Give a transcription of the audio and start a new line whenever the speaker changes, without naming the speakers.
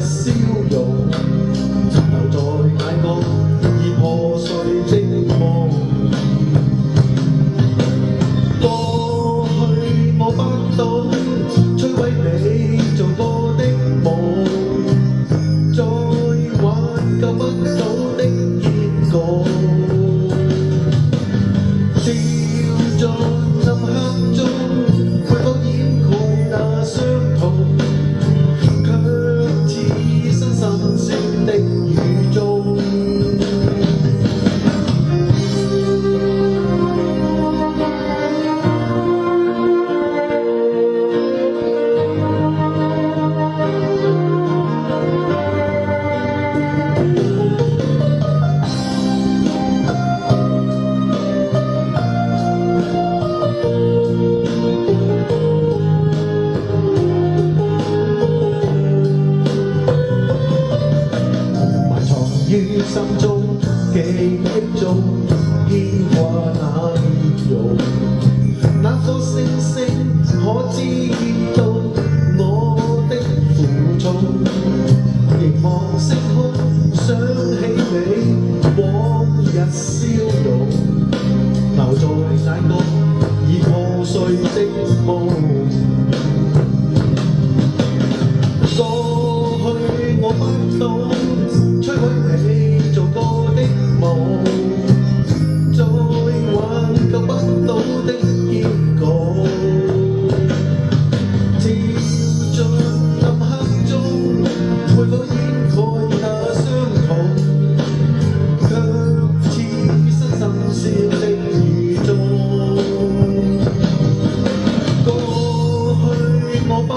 消融，殘留在眼角已破碎的夢。過去我不懂摧毀你做過的夢，再挽救不到的結果。掉進暗黑中，會否掩蓋那傷痛？卻似身滲閃的雨中。於心中記憶中牽掛那面容，那顆星星可知到我的負重？凝望星空，想起你往日笑容，留在眼角已破碎的夢。過去我不懂摧毀你做過的夢，再挽救不到的結果。跳進暗黑中，會否掩蓋那傷痛？卻似身滲閃的雨中。過去我不